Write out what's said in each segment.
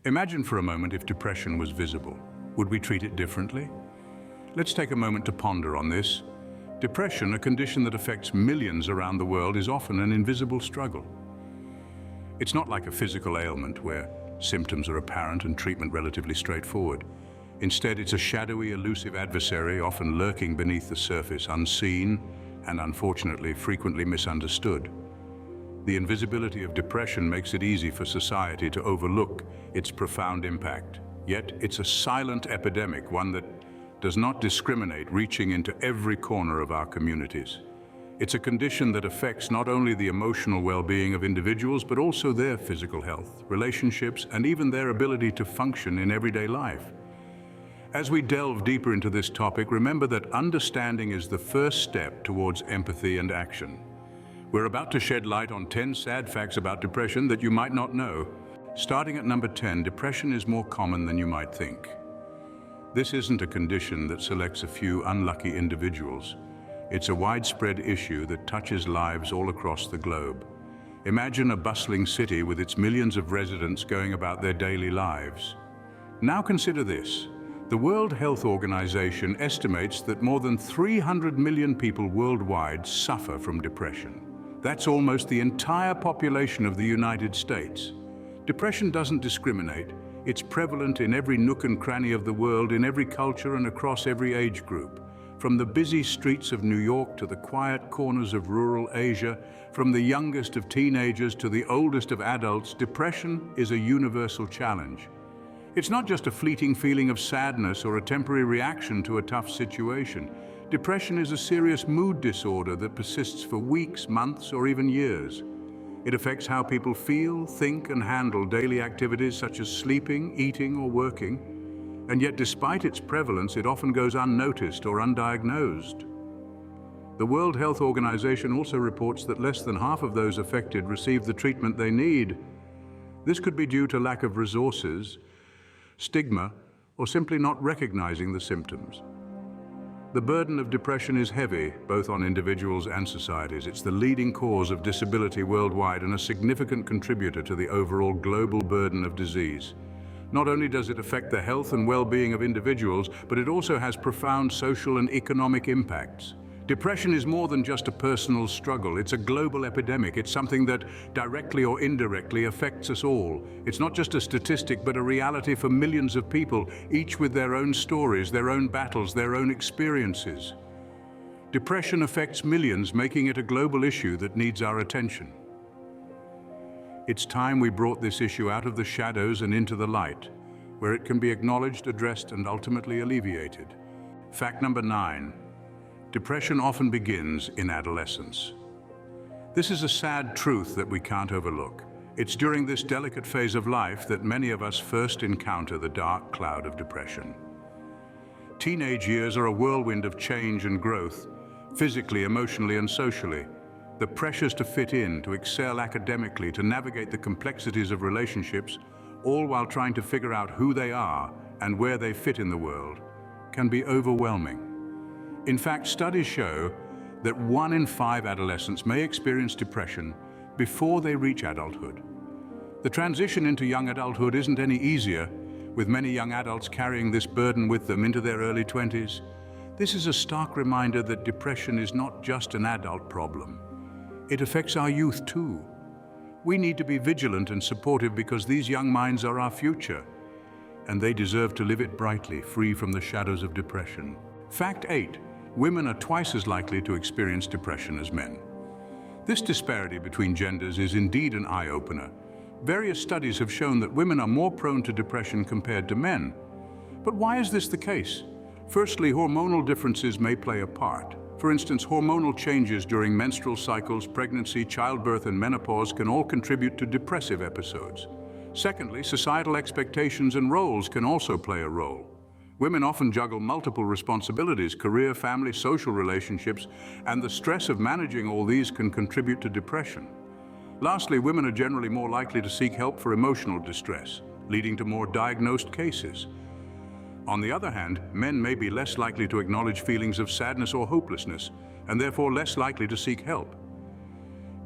Imagine for a moment if depression was visible. Would we treat it differently? Let's take a moment to ponder on this. Depression, a condition that affects millions around the world, is often an invisible struggle. It's not like a physical ailment where symptoms are apparent and treatment relatively straightforward. Instead, it's a shadowy, elusive adversary, often lurking beneath the surface, unseen and unfortunately frequently misunderstood. The invisibility of depression makes it easy for society to overlook its profound impact. Yet it's a silent epidemic, one that does not discriminate, reaching into every corner of our communities. It's a condition that affects not only the emotional well-being of individuals, but also their physical health, relationships, and even their ability to function in everyday life. As we delve deeper into this topic, remember that understanding is the first step towards empathy and action. We're about to shed light on 10 sad facts about depression that you might not know. Starting at number 10, depression is more common than you might think. This isn't a condition that selects a few unlucky individuals. It's a widespread issue that touches lives all across the globe. Imagine a bustling city with its millions of residents going about their daily lives. Now consider this. The World Health Organization estimates that more than 300 million people worldwide suffer from depression. That's almost the entire population of the United States. Depression doesn't discriminate. It's prevalent in every nook and cranny of the world, in every culture and across every age group. From the busy streets of New York to the quiet corners of rural Asia, from the youngest of teenagers to the oldest of adults, depression is a universal challenge. It's not just a fleeting feeling of sadness or a temporary reaction to a tough situation. Depression is a serious mood disorder that persists for weeks, months, or even years. It affects how people feel, think, and handle daily activities such as sleeping, eating, or working. And yet, despite its prevalence, it often goes unnoticed or undiagnosed. The World Health Organization also reports that less than half of those affected receive the treatment they need. This could be due to lack of resources, stigma, or simply not recognizing the symptoms. The burden of depression is heavy, both on individuals and societies. It's the leading cause of disability worldwide and a significant contributor to the overall global burden of disease. Not only does it affect the health and well-being of individuals, but it also has profound social and economic impacts. Depression is more than just a personal struggle. It's a global epidemic. It's something that directly or indirectly affects us all. It's not just a statistic, but a reality for millions of people, each with their own stories, their own battles, their own experiences. Depression affects millions, making it a global issue that needs our attention. It's time we brought this issue out of the shadows and into the light, where it can be acknowledged, addressed, and ultimately alleviated. Fact number 9. Depression often begins in adolescence. This is a sad truth that we can't overlook. It's during this delicate phase of life that many of us first encounter the dark cloud of depression. Teenage years are a whirlwind of change and growth, physically, emotionally, and socially. The pressures to fit in, to excel academically, to navigate the complexities of relationships, all while trying to figure out who they are and where they fit in the world, can be overwhelming. In fact, studies show that 1 in 5 adolescents may experience depression before they reach adulthood. The transition into young adulthood isn't any easier, with many young adults carrying this burden with them into their early 20s. This is a stark reminder that depression is not just an adult problem. It affects our youth too. We need to be vigilant and supportive because these young minds are our future, and they deserve to live it brightly, free from the shadows of depression. Fact 8. Women are twice as likely to experience depression as men. This disparity between genders is indeed an eye-opener. Various studies have shown that women are more prone to depression compared to men. But why is this the case? Firstly, hormonal differences may play a part. For instance, hormonal changes during menstrual cycles, pregnancy, childbirth, and menopause can all contribute to depressive episodes. Secondly, societal expectations and roles can also play a role. Women often juggle multiple responsibilities, career, family, social relationships, and the stress of managing all these can contribute to depression. Lastly, women are generally more likely to seek help for emotional distress, leading to more diagnosed cases. On the other hand, men may be less likely to acknowledge feelings of sadness or hopelessness, and therefore less likely to seek help.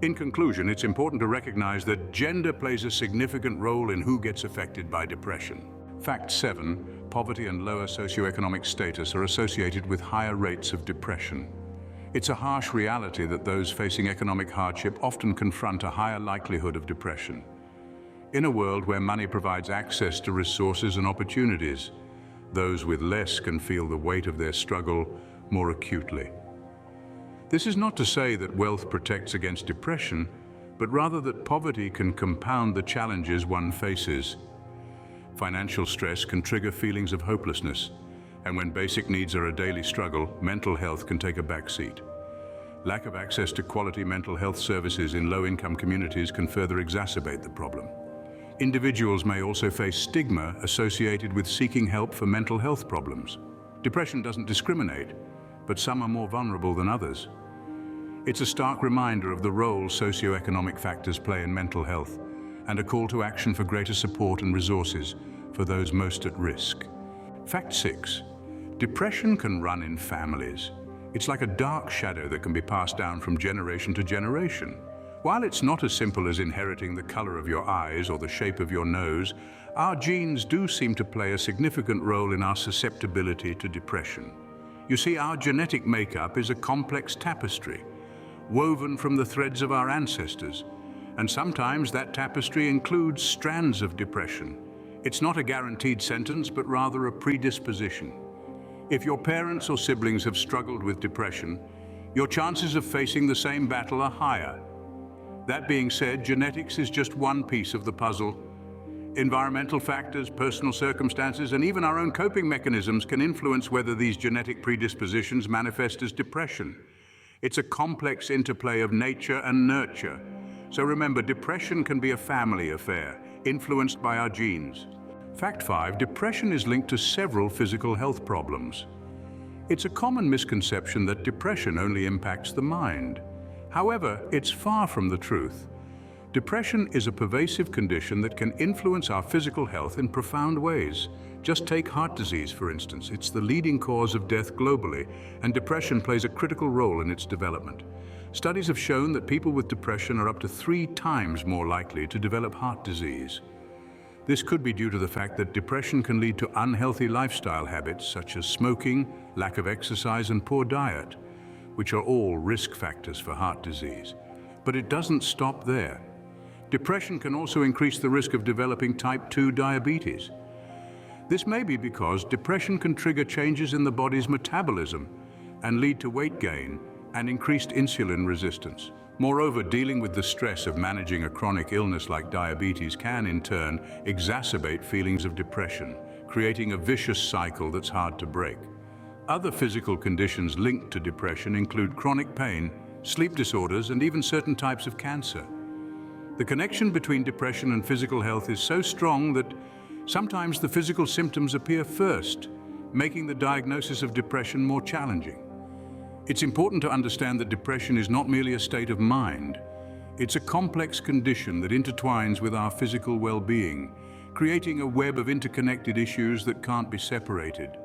In conclusion, it's important to recognize that gender plays a significant role in who gets affected by depression. Fact 7. Poverty and lower socioeconomic status are associated with higher rates of depression. It's a harsh reality that those facing economic hardship often confront a higher likelihood of depression. In a world where money provides access to resources and opportunities, those with less can feel the weight of their struggle more acutely. This is not to say that wealth protects against depression, but rather that poverty can compound the challenges one faces. Financial stress can trigger feelings of hopelessness, and when basic needs are a daily struggle, mental health can take a backseat. Lack of access to quality mental health services in low-income communities can further exacerbate the problem. Individuals may also face stigma associated with seeking help for mental health problems. Depression doesn't discriminate, but some are more vulnerable than others. It's a stark reminder of the role socioeconomic factors play in mental health, and a call to action for greater support and resources for those most at risk. Fact 6. Depression can run in families. It's like a dark shadow that can be passed down from generation to generation. While it's not as simple as inheriting the color of your eyes or the shape of your nose, our genes do seem to play a significant role in our susceptibility to depression. You see, our genetic makeup is a complex tapestry, woven from the threads of our ancestors, and sometimes that tapestry includes strands of depression. It's not a guaranteed sentence, but rather a predisposition. If your parents or siblings have struggled with depression, your chances of facing the same battle are higher. That being said, genetics is just one piece of the puzzle. Environmental factors, personal circumstances, and even our own coping mechanisms can influence whether these genetic predispositions manifest as depression. It's a complex interplay of nature and nurture. So remember, depression can be a family affair, influenced by our genes. Fact 5. Depression is linked to several physical health problems. It's a common misconception that depression only impacts the mind. However, it's far from the truth. Depression is a pervasive condition that can influence our physical health in profound ways. Just take heart disease, for instance. It's the leading cause of death globally, and depression plays a critical role in its development. Studies have shown that people with depression are up to 3 times more likely to develop heart disease. This could be due to the fact that depression can lead to unhealthy lifestyle habits such as smoking, lack of exercise, and poor diet, which are all risk factors for heart disease. But it doesn't stop there. Depression can also increase the risk of developing type 2 diabetes. This may be because depression can trigger changes in the body's metabolism and lead to weight gain and increased insulin resistance. Moreover, dealing with the stress of managing a chronic illness like diabetes can, in turn, exacerbate feelings of depression, creating a vicious cycle that's hard to break. Other physical conditions linked to depression include chronic pain, sleep disorders, and even certain types of cancer. The connection between depression and physical health is so strong that sometimes the physical symptoms appear first, making the diagnosis of depression more challenging. It's important to understand that depression is not merely a state of mind. It's a complex condition that intertwines with our physical well-being, creating a web of interconnected issues that can't be separated.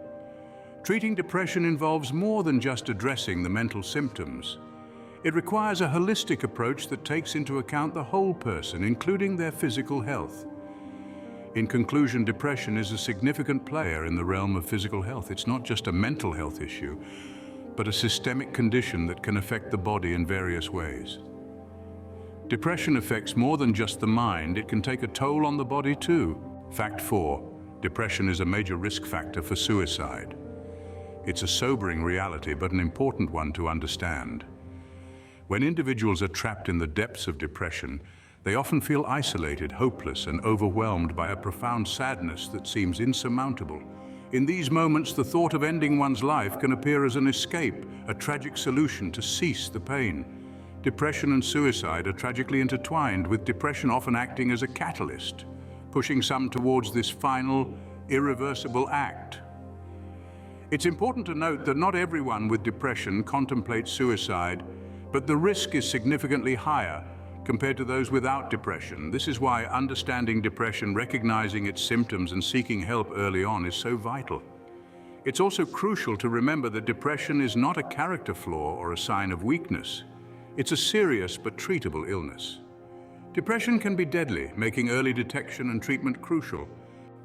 Treating depression involves more than just addressing the mental symptoms. It requires a holistic approach that takes into account the whole person, including their physical health. In conclusion, depression is a significant player in the realm of physical health. It's not just a mental health issue, but a systemic condition that can affect the body in various ways. Depression affects more than just the mind, it can take a toll on the body too. Fact 4. Depression is a major risk factor for suicide. It's a sobering reality, but an important one to understand. When individuals are trapped in the depths of depression, they often feel isolated, hopeless, and overwhelmed by a profound sadness that seems insurmountable. In these moments, the thought of ending one's life can appear as an escape, a tragic solution to cease the pain. Depression and suicide are tragically intertwined, with depression often acting as a catalyst, pushing some towards this final, irreversible act. It's important to note that not everyone with depression contemplates suicide, but the risk is significantly higher compared to those without depression. This is why understanding depression, recognizing its symptoms, and seeking help early on is so vital. It's also crucial to remember that depression is not a character flaw or a sign of weakness. It's a serious but treatable illness. Depression can be deadly, making early detection and treatment crucial.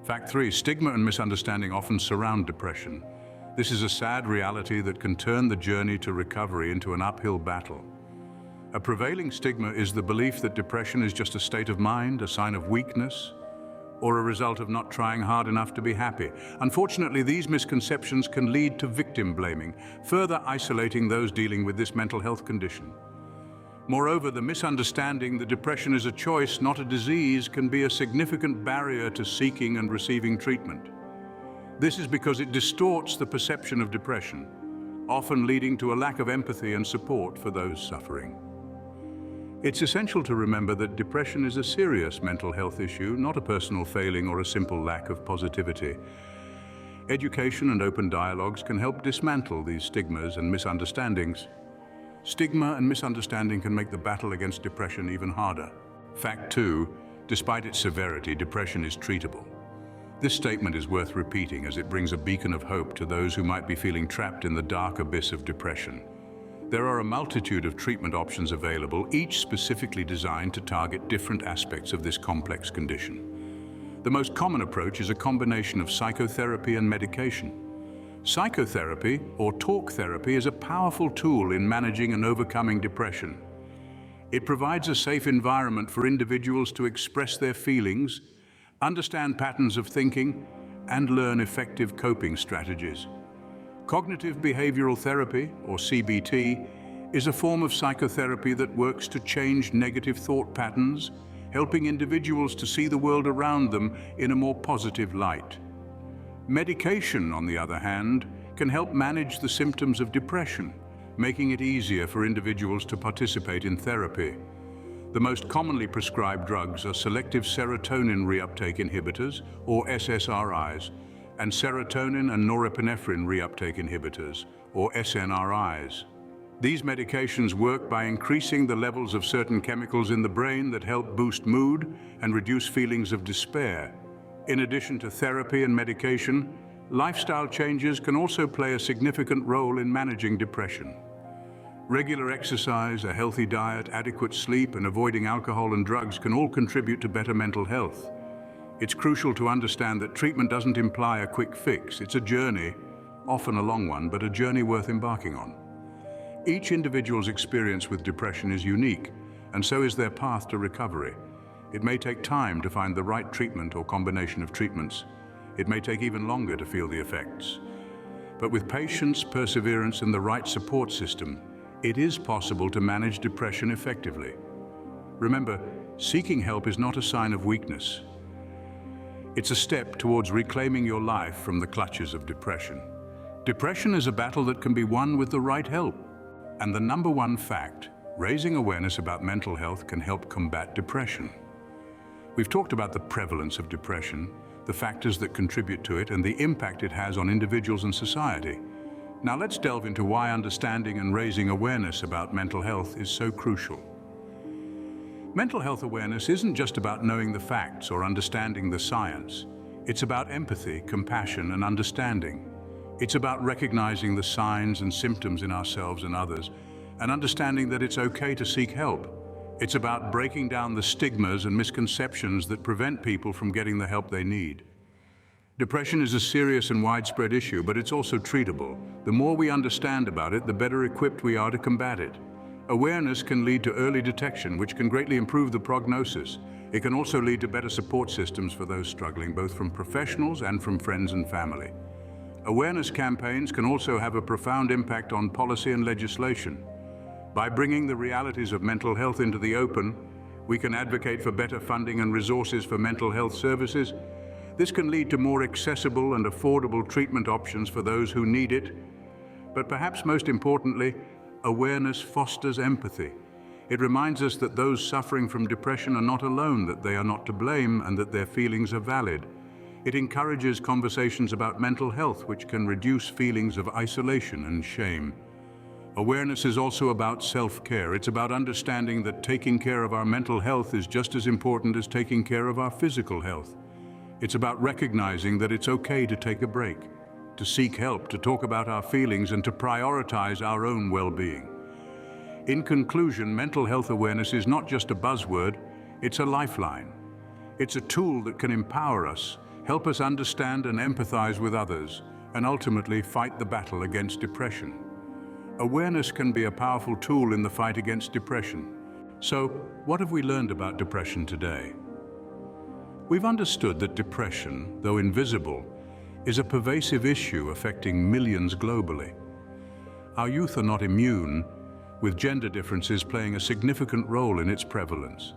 Fact 3. Stigma and misunderstanding often surround depression. This is a sad reality that can turn the journey to recovery into an uphill battle. A prevailing stigma is the belief that depression is just a state of mind, a sign of weakness, or a result of not trying hard enough to be happy. Unfortunately, these misconceptions can lead to victim blaming, further isolating those dealing with this mental health condition. Moreover, the misunderstanding that depression is a choice, not a disease, can be a significant barrier to seeking and receiving treatment. This is because it distorts the perception of depression, often leading to a lack of empathy and support for those suffering. It's essential to remember that depression is a serious mental health issue, not a personal failing or a simple lack of positivity. Education and open dialogues can help dismantle these stigmas and misunderstandings. Stigma and misunderstanding can make the battle against depression even harder. Fact 2. Despite its severity, depression is treatable. This statement is worth repeating as it brings a beacon of hope to those who might be feeling trapped in the dark abyss of depression. There are a multitude of treatment options available, each specifically designed to target different aspects of this complex condition. The most common approach is a combination of psychotherapy and medication. Psychotherapy, or talk therapy, is a powerful tool in managing and overcoming depression. It provides a safe environment for individuals to express their feelings, understand patterns of thinking, and learn effective coping strategies. Cognitive behavioral therapy, or CBT, is a form of psychotherapy that works to change negative thought patterns, helping individuals to see the world around them in a more positive light. Medication, on the other hand, can help manage the symptoms of depression, making it easier for individuals to participate in therapy. The most commonly prescribed drugs are selective serotonin reuptake inhibitors, or SSRIs, and serotonin and norepinephrine reuptake inhibitors, or SNRIs. These medications work by increasing the levels of certain chemicals in the brain that help boost mood and reduce feelings of despair. In addition to therapy and medication, lifestyle changes can also play a significant role in managing depression. Regular exercise, a healthy diet, adequate sleep, and avoiding alcohol and drugs can all contribute to better mental health. It's crucial to understand that treatment doesn't imply a quick fix. It's a journey, often a long one, but a journey worth embarking on. Each individual's experience with depression is unique, and so is their path to recovery. It may take time to find the right treatment or combination of treatments. It may take even longer to feel the effects. But with patience, perseverance, and the right support system, it is possible to manage depression effectively. Remember, seeking help is not a sign of weakness. It's a step towards reclaiming your life from the clutches of depression. Depression is a battle that can be won with the right help. And the number one fact, raising awareness about mental health can help combat depression. We've talked about the prevalence of depression, the factors that contribute to it, and the impact it has on individuals and society. Now let's delve into why understanding and raising awareness about mental health is so crucial. Mental health awareness isn't just about knowing the facts or understanding the science. It's about empathy, compassion, and understanding. It's about recognizing the signs and symptoms in ourselves and others, and understanding that it's okay to seek help. It's about breaking down the stigmas and misconceptions that prevent people from getting the help they need. Depression is a serious and widespread issue, but it's also treatable. The more we understand about it, the better equipped we are to combat it. Awareness can lead to early detection, which can greatly improve the prognosis. It can also lead to better support systems for those struggling, both from professionals and from friends and family. Awareness campaigns can also have a profound impact on policy and legislation. By bringing the realities of mental health into the open, we can advocate for better funding and resources for mental health services. This can lead to more accessible and affordable treatment options for those who need it. But perhaps most importantly, awareness fosters empathy. It reminds us that those suffering from depression are not alone, that they are not to blame, and that their feelings are valid. It encourages conversations about mental health, which can reduce feelings of isolation and shame. Awareness is also about self-care. It's about understanding that taking care of our mental health is just as important as taking care of our physical health. It's about recognizing that it's okay to take a break, to seek help, to talk about our feelings, and to prioritize our own well-being. In conclusion, mental health awareness is not just a buzzword, it's a lifeline. It's a tool that can empower us, help us understand and empathize with others, and ultimately fight the battle against depression. Awareness can be a powerful tool in the fight against depression. So, what have we learned about depression today? We've understood that depression, though invisible, is a pervasive issue affecting millions globally. Our youth are not immune, with gender differences playing a significant role in its prevalence.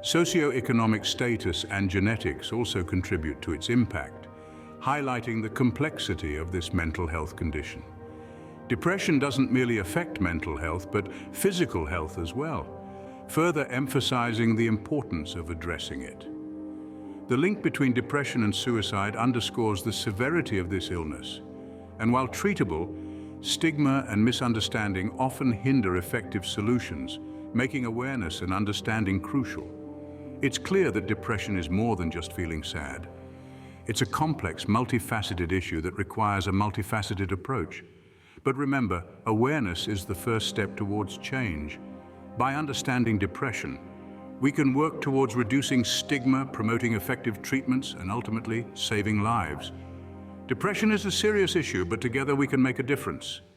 Socioeconomic status and genetics also contribute to its impact, highlighting the complexity of this mental health condition. Depression doesn't merely affect mental health, but physical health as well, further emphasizing the importance of addressing it. The link between depression and suicide underscores the severity of this illness, and while treatable, stigma and misunderstanding often hinder effective solutions, making awareness and understanding crucial. It's clear that depression is more than just feeling sad. It's a complex, multifaceted issue that requires a multifaceted approach. But remember, awareness is the first step towards change. By understanding depression, we can work towards reducing stigma, promoting effective treatments, and ultimately saving lives. Depression is a serious issue, but together we can make a difference.